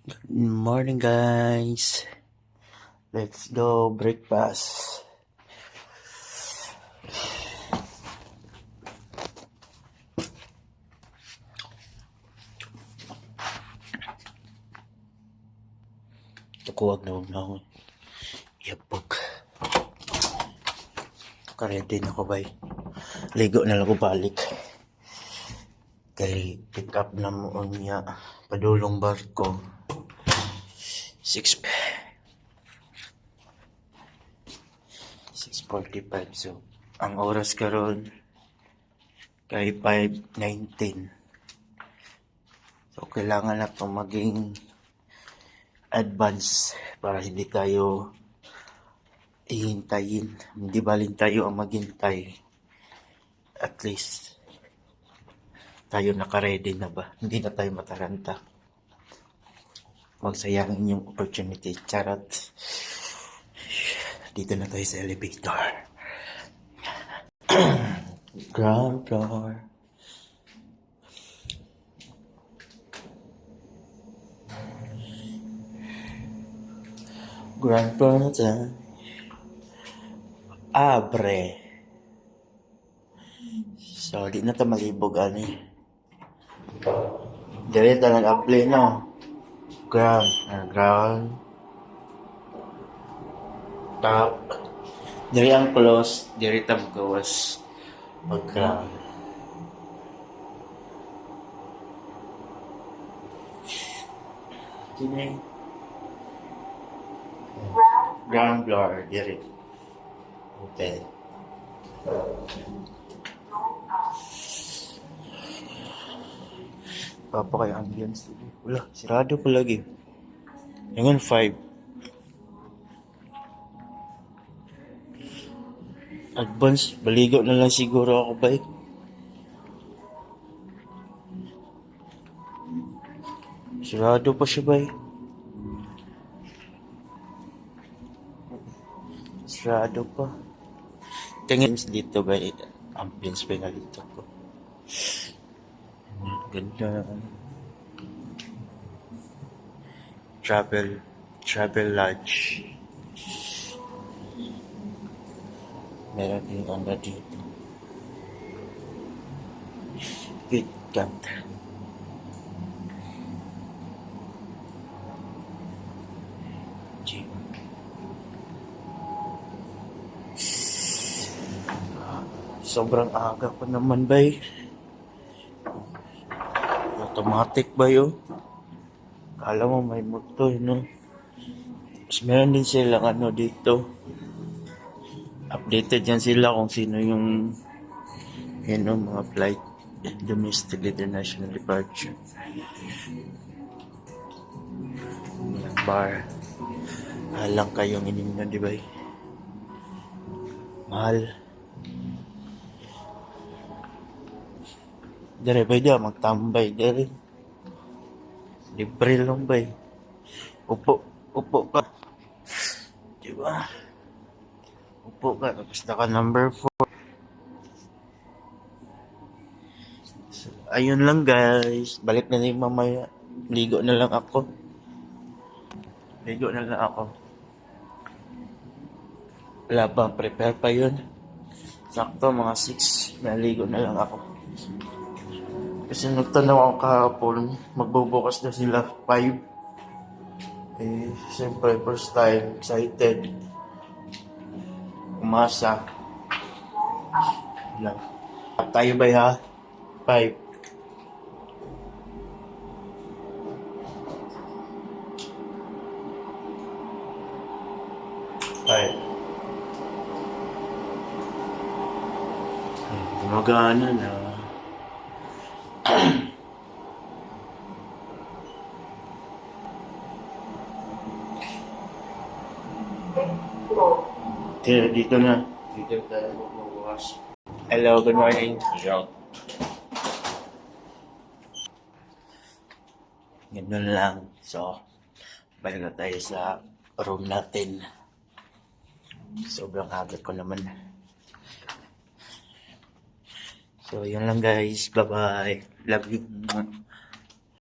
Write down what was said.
Good morning, guys. Let's go breakfast. Huwag na ako. Yapog. Karete na ko, bay. Ligo na lang ko balik. Kay pick up na mo niya. Padulong barko. 6:45. So, ang oras karon kay 5:19. So, kailangan na itong maging advance para hindi tayo ihintayin. Hindi balin tayo ang maghintay. At least, tayo naka-ready na ba? Hindi na tayo mataranta. Huwag sayangin yung opportunity. Charot. Dito na tayo sa elevator. Ground floor. Ground floor na tayo. Abre. So, di na tayo malibog, ani. Dali tayo nag-apply, no? Ground. Top. Diri ang close, diri tab gawas pag ground. Sini. Ground floor, diri. Hotel. Papa kay ambience dito. Wala, sirado pa lagi. Ngayon 5. Advance, baligo na lang siguro ako, bay. Sirado pa siya, bay. Sirado pa. Tingin dito, bay. Ambience pa na dito ko. Ganda. Travel lodge. Meron din ano dito. KitKat. Gym. Sobrang aga pa naman, bay. Automatic ba yun? Kala mo may motor, no? Mas meron din silang ano dito. Updated yan sila kung sino yung mga flight, domestic, international departure. Mga bar. Halang kayong ininyo, di ba? Mahal. Dere ba dyan, magtambay, dere. Libre lang ba? Upo ka. Diba? Upo ka, tapos naka number 4. So, ayun lang, guys. Balik na rin mamaya. Ligo na lang ako. Wala pa, prepare pa yun. Sakto, mga 6. Naligo na lang ako. Kasi nagtanaw ako kahapon, magbubukas na sila 5. Eh, siyempre, first time, excited. Umasa. Lang. Tayo ba ha? 5. Gumagana na. Dito na. Dito tayo magbubukas. Hello, good morning. Yo. Ganun lang. So, balik na tayo sa room natin. Sobrang agad ko naman. So, yun lang, guys. Bye-bye. Love you.